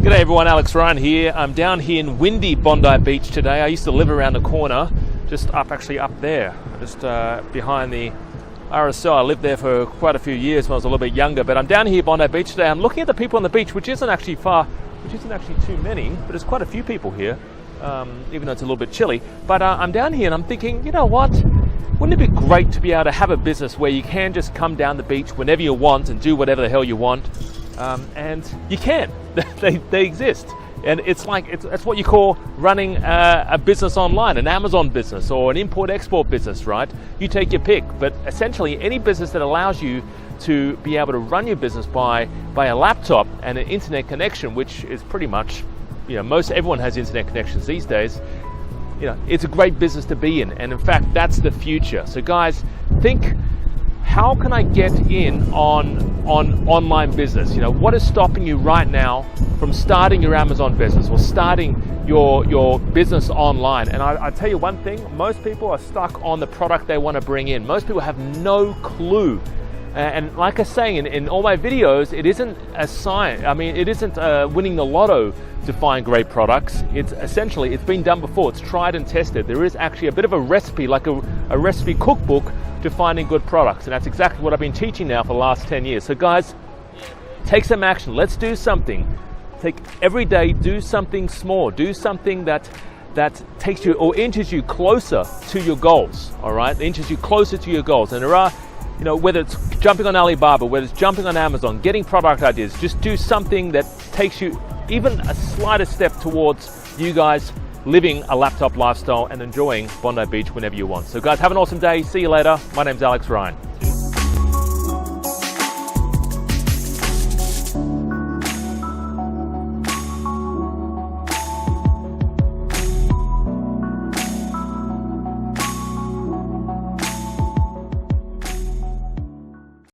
G'day everyone, Alex Ryan here. I'm down here in windy Bondi Beach today. I used to live around the corner, just up there, just behind the RSL. I lived there for quite a few years when I was a little bit younger, but I'm down here Bondi Beach today. I'm looking at the people on the beach, which isn't actually too many, but there's quite a few people here, even though it's a little bit chilly. But I'm down here and I'm thinking, you know what? Wouldn't it be great to be able to have a business where you can just come down the beach whenever you want and do whatever the hell you want? And you can. They exist. And it's what you call running a business online, an Amazon business or an import-export business, right? You take your pick. But essentially, any business that allows you to be able to run your business by a laptop and an internet connection, which is pretty much, everyone has internet connections these days. It's a great business to be in. And in fact, that's the future. So guys, think, how can I get in on online business? What is stopping you right now from starting your Amazon business or starting your business online? And I tell you one thing, most people are stuck on the product they want to bring in. Most people have no clue. And like I say in all my videos, it isn't a science. It isn't winning the lotto to find great products. It's been done before. It's tried and tested. There is actually a bit of a recipe, like a recipe cookbook to finding good products. And that's exactly what I've been teaching now for the last 10 years. So guys, take some action. Let's do something. Every day, do something small. Do something that takes you or inches you closer to your goals. All right, inches you closer to your goals. And there are, whether it's jumping on Alibaba, whether it's jumping on Amazon, getting product ideas, just do something that takes you even a slighter step towards you guys living a laptop lifestyle and enjoying Bondi Beach whenever you want. So guys, have an awesome day. See you later. My name's Alex Ryan.